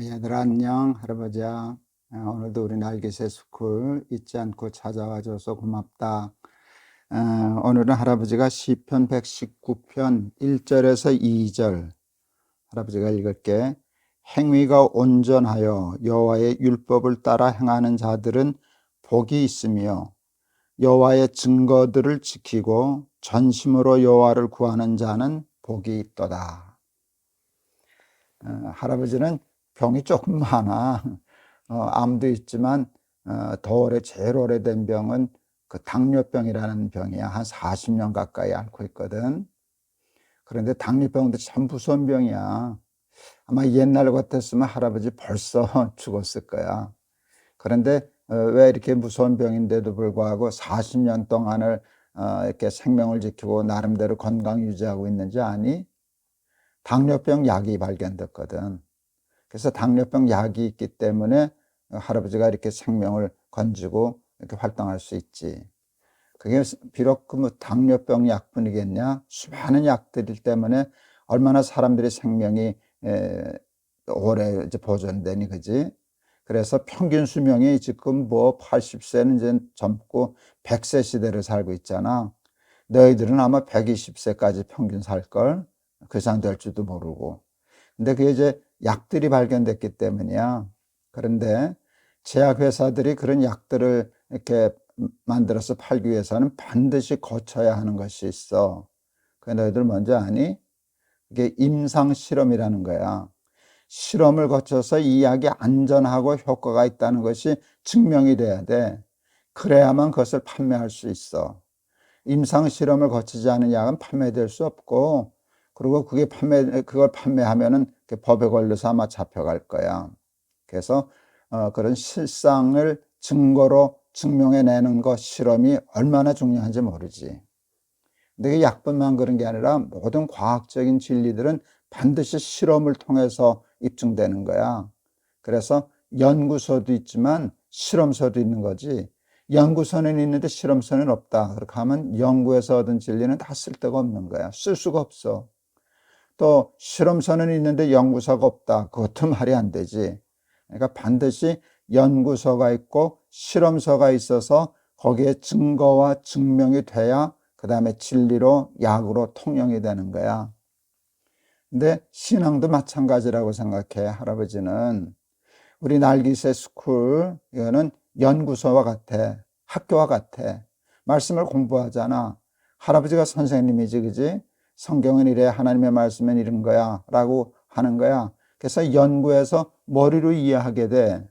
얘들아 안녕. 할아버지야. 오늘도 우리 날개새 스쿨 잊지 않고 찾아와 줘서 고맙다. 오늘은 할아버지가 시편 119편 1절에서 2절 할아버지가 읽을게. 행위가 온전하여 여호와의 율법을 따라 행하는 자들은 복이 있으며 여호와의 증거들을 지키고 전심으로 여호와를 구하는 자는 복이 있도다. 할아버지는 병이 조금 많아. 암도 있지만 더 제일 오래된 병은 그 당뇨병이라는 병이야. 한 40년 가까이 앓고 있거든. 그런데 당뇨병도 참 무서운 병이야. 아마 옛날 같았으면 할아버지 벌써 죽었을 거야. 그런데 왜 이렇게 무서운 병인데도 불구하고 40년 동안을 이렇게 생명을 지키고 나름대로 건강 유지하고 있는지 아니? 당뇨병 약이 발견됐거든. 그래서 당뇨병 약이 있기 때문에 할아버지가 이렇게 생명을 건지고 이렇게 활동할 수 있지. 그게 비록 그 당뇨병 약뿐이겠냐? 수많은 약들 때문에 얼마나 사람들의 생명이 오래 이제 보존되니, 그지? 그래서 평균 수명이 지금 뭐 80세는 이제 젊고 100세 시대를 살고 있잖아. 너희들은 아마 120세까지 평균 살걸? 그 이상 될지도 모르고. 근데 그게 이제 약들이 발견됐기 때문이야. 그런데 제약회사들이 그런 약들을 이렇게 만들어서 팔기 위해서는 반드시 거쳐야 하는 것이 있어. 그 너희들 먼저 아니? 이게 임상실험이라는 거야. 실험을 거쳐서 이 약이 안전하고 효과가 있다는 것이 증명이 돼야 돼. 그래야만 그것을 판매할 수 있어. 임상실험을 거치지 않은 약은 판매될 수 없고, 그리고 그걸 판매하면은 법에 걸려서 아마 잡혀갈 거야. 그래서 그런 실상을 증거로 증명해내는 것, 실험이 얼마나 중요한지 모르지. 근데 이 약뿐만 그런 게 아니라 모든 과학적인 진리들은 반드시 실험을 통해서 입증되는 거야. 그래서 연구소도 있지만 실험소도 있는 거지. 연구소는 있는데 실험소는 없다. 그렇게 하면 연구에서 얻은 진리는 다 쓸데가 없는 거야. 쓸 수가 없어. 또 실험소는 있는데 연구소가 없다. 그것도 말이 안 되지. 그러니까 반드시 연구소가 있고 실험소가 있어서 거기에 증거와 증명이 돼야 그 다음에 진리로 약으로 통용이 되는 거야. 근데 신앙도 마찬가지라고 생각해. 할아버지는 우리 날기새 스쿨, 이거는 연구소와 같아. 학교와 같아. 말씀을 공부하잖아. 할아버지가 선생님이지, 그지? 성경은 이래, 하나님의 말씀은 이런 거야 라고 하는 거야. 그래서 연구해서 머리로 이해하게 돼.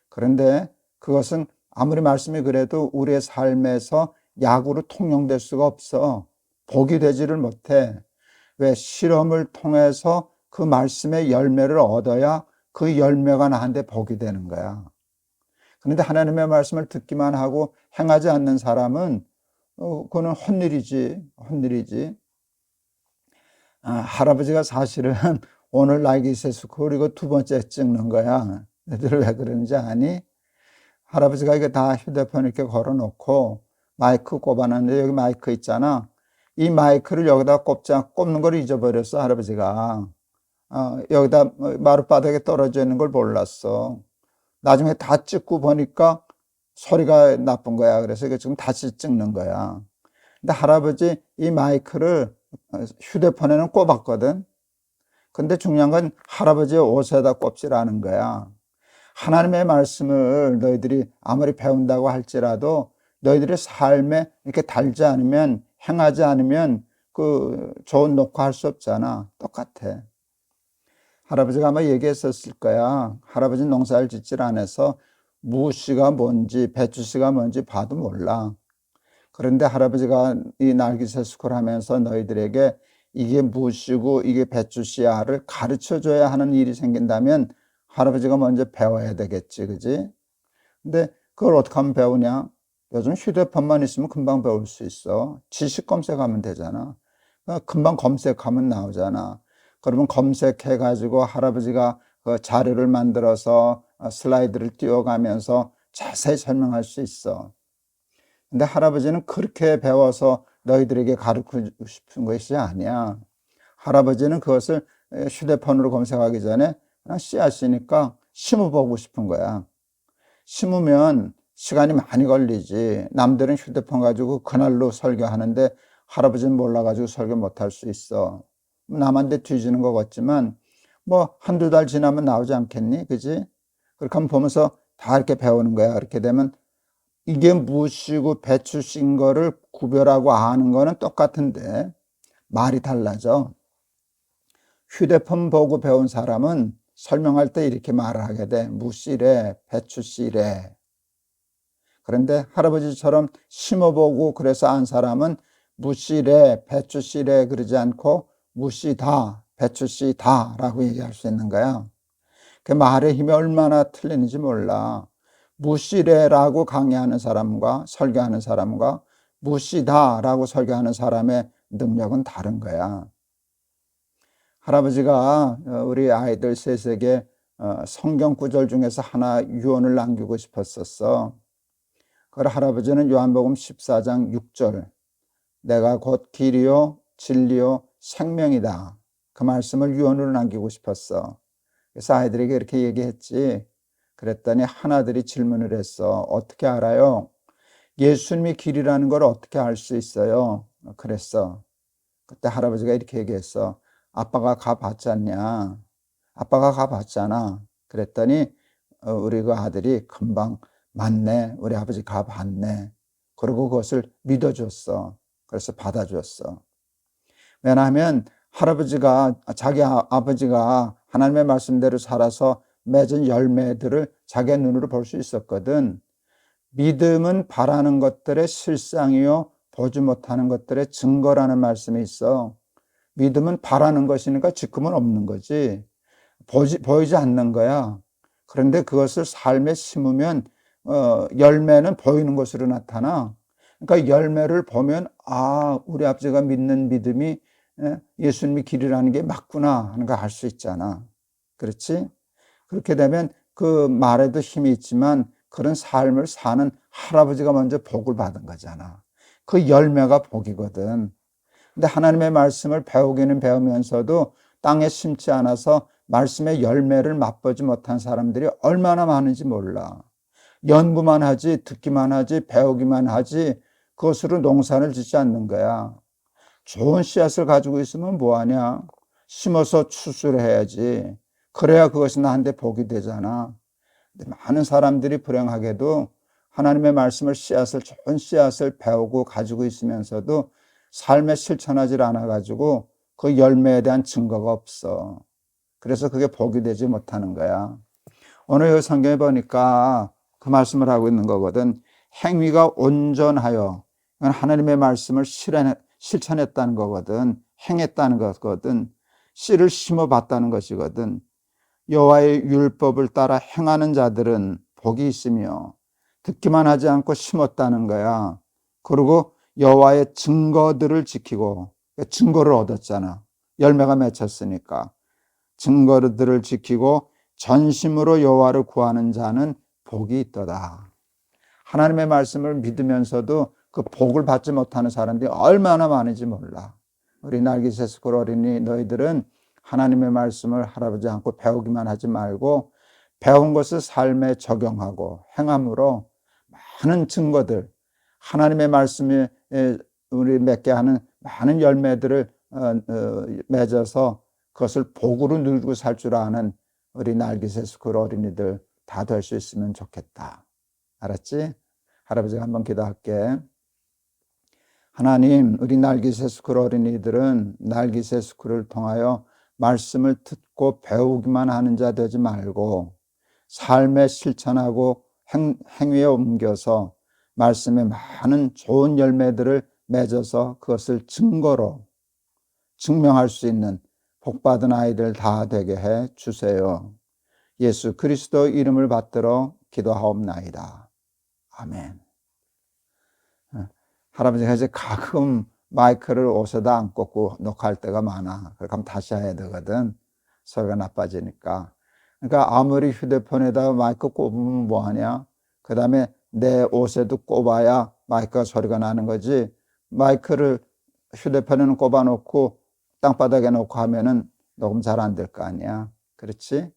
그런데 그것은 아무리 말씀이 그래도 우리의 삶에서 약으로 통용될 수가 없어. 복이 되지를 못해. 왜? 실험을 통해서 그 말씀의 열매를 얻어야 그 열매가 나한테 복이 되는 거야. 그런데 하나님의 말씀을 듣기만 하고 행하지 않는 사람은 그거는 헛일이지. 할아버지가 사실은 오늘 날기새수 그리고 두 번째 찍는 거야. 너희들 왜 그러는지 아니? 할아버지가 이거 다 휴대폰 이렇게 걸어놓고 마이크 꼽아놨는데 여기 마이크 있잖아. 이 마이크를 여기다 꼽는 걸 잊어버렸어, 할아버지가. 여기다 마룻바닥에 떨어져 있는 걸 몰랐어. 나중에 다 찍고 보니까 소리가 나쁜 거야. 그래서 이거 지금 다시 찍는 거야. 근데 할아버지 이 마이크를 휴대폰에는 꼽았거든. 근데 중요한 건 할아버지의 옷에다 꼽지라는 거야. 하나님의 말씀을 너희들이 아무리 배운다고 할지라도 너희들의 삶에 이렇게 달지 않으면, 행하지 않으면 그 좋은 녹화할 수 없잖아. 똑같아. 할아버지가 아마 얘기했었을 거야. 할아버지 농사를 짓질 않아서 무씨가 뭔지 배추씨가 뭔지 봐도 몰라. 그런데 할아버지가 이 날기새 스쿨 하면서 너희들에게 이게 무씨고 이게 배추씨야를 가르쳐줘야 하는 일이 생긴다면 할아버지가 먼저 배워야 되겠지, 그지? 근데 그걸 어떻게 하면 배우냐? 요즘 휴대폰만 있으면 금방 배울 수 있어. 지식 검색하면 되잖아. 금방 검색하면 나오잖아. 그러면 검색해가지고 할아버지가 그 자료를 만들어서 슬라이드를 띄워가면서 자세히 설명할 수 있어. 근데 할아버지는 그렇게 배워서 너희들에게 가르치고 싶은 것이 아니야. 할아버지는 그것을 휴대폰으로 검색하기 전에 그냥 씨앗이니까 심어보고 싶은 거야. 심으면 시간이 많이 걸리지. 남들은 휴대폰 가지고 그날로 설교하는데 할아버지는 몰라가지고 설교 못할 수 있어. 남한테 뒤지는 것 같지만 뭐 한두 달 지나면 나오지 않겠니? 그지? 그렇게 한번 보면서 다 이렇게 배우는 거야. 그렇게 되면 이게 무엇이고 배추 씬 거를 구별하고 아는 거는 똑같은데 말이 달라져. 휴대폰 보고 배운 사람은 설명할 때 이렇게 말을 하게 돼. 무씨래, 배추씨래. 그런데 할아버지처럼 심어보고 그래서 안 사람은 무씨래, 배추씨래 그러지 않고 무씨다, 배추씨다 라고 얘기할 수 있는 거야. 그 말의 힘이 얼마나 틀리는지 몰라. 무씨래라고 강의하는 사람과 설교하는 사람과 무씨다라고 설교하는 사람의 능력은 다른 거야. 할아버지가 우리 아이들 셋에게 성경 구절 중에서 하나 유언을 남기고 싶었었어. 그걸 할아버지는 요한복음 14장 6절 내가 곧 길이요 진리요 생명이다. 그 말씀을 유언으로 남기고 싶었어. 그래서 아이들에게 이렇게 얘기했지. 그랬더니 하나들이 질문을 했어. 어떻게 알아요? 예수님이 길이라는 걸 어떻게 알 수 있어요? 그랬어. 그때 할아버지가 이렇게 얘기했어. 아빠가 가봤지 않냐? 아빠가 가봤잖아. 그랬더니 우리 그 아들이 금방 맞네. 우리 아버지 가봤네. 그러고 그것을 믿어줬어. 그래서 받아줬어. 왜냐하면 할아버지가 자기 아버지가 하나님의 말씀대로 살아서 맺은 열매들을 자기의 눈으로 볼 수 있었거든. 믿음은 바라는 것들의 실상이요 보지 못하는 것들의 증거라는 말씀이 있어. 믿음은 바라는 것이니까 지금은 없는 거지. 보이지 않는 거야. 그런데 그것을 삶에 심으면 열매는 보이는 것으로 나타나. 그러니까 열매를 보면 우리 아버지가 믿는 믿음이 예수님이 길이라는 게 맞구나 하는 걸 알 수 있잖아. 그렇지? 그렇게 되면 그 말에도 힘이 있지만 그런 삶을 사는 할아버지가 먼저 복을 받은 거잖아. 그 열매가 복이거든. 근데 하나님의 말씀을 배우기는 배우면서도 땅에 심지 않아서 말씀의 열매를 맛보지 못한 사람들이 얼마나 많은지 몰라. 연구만 하지, 듣기만 하지, 배우기만 하지, 그것으로 농사를 짓지 않는 거야. 좋은 씨앗을 가지고 있으면 뭐하냐? 심어서 추수해야지. 그래야 그것이 나한테 복이 되잖아. 근데 많은 사람들이 불행하게도 하나님의 말씀을 좋은 씨앗을 배우고 가지고 있으면서도 삶에 실천하지 않아가지고 그 열매에 대한 증거가 없어. 그래서 그게 복이 되지 못하는 거야. 오늘 이 성경에 보니까 그 말씀을 하고 있는 거거든. 행위가 온전하여, 이건 하나님의 말씀을 실천했다는 거거든. 행했다는 거거든. 씨를 심어봤다는 것이거든. 여호와의 율법을 따라 행하는 자들은 복이 있으며 듣기만 하지 않고 심었다는 거야. 그리고 여호와의 증거들을 지키고, 증거를 얻었잖아. 열매가 맺혔으니까. 증거들을 지키고 전심으로 여호와를 구하는 자는 복이 있도다. 하나님의 말씀을 믿으면서도 그 복을 받지 못하는 사람들이 얼마나 많은지 몰라. 우리 날기세스쿨 어린이 너희들은 하나님의 말씀을 할아버지 않고 배우기만 하지 말고 배운 것을 삶에 적용하고 행함으로 많은 증거들, 하나님의 말씀에 우리 맺게 하는 많은 열매들을 맺어서 그것을 복으로 누리고 살 줄 아는 우리 날기세스쿨 어린이들 다 될 수 있으면 좋겠다. 알았지? 할아버지가 한번 기도할게. 하나님, 우리 날기세스쿨 어린이들은 날기세스쿨을 통하여 말씀을 듣고 배우기만 하는 자 되지 말고 삶에 실천하고 행위에 옮겨서 말씀에 많은 좋은 열매들을 맺어서 그것을 증거로 증명할 수 있는 복받은 아이들 다 되게 해 주세요. 예수 그리스도 이름을 받들어 기도하옵나이다. 아멘. 할아버지가 이제 가끔 마이크를 옷에다 안 꽂고 녹화할 때가 많아. 그렇게 하면 다시 해야 되거든. 소리가 나빠지니까. 그러니까 아무리 휴대폰에다 마이크 꼽으면 뭐하냐? 그 다음에 내 옷에도 꼽아야 마이크가 소리가 나는 거지. 마이크를 휴대폰에는 꼽아놓고 땅바닥에 놓고 하면은 녹음 잘 안 될 거 아니야. 그렇지?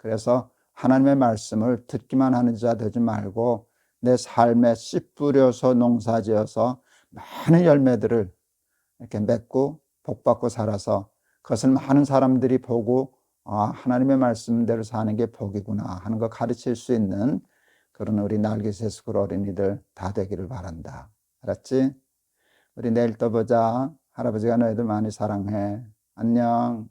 그래서 하나님의 말씀을 듣기만 하는 자 되지 말고 내 삶에 씨 뿌려서 농사지어서 많은 열매들을 이렇게 맺고 복받고 살아서 그것을 많은 사람들이 보고 하나님의 말씀대로 사는 게 복이구나 하는 거 가르칠 수 있는 그런 우리 날개새 스쿨 어린이들 다 되기를 바란다. 알았지? 우리 내일 또 보자. 할아버지가 너희들 많이 사랑해. 안녕.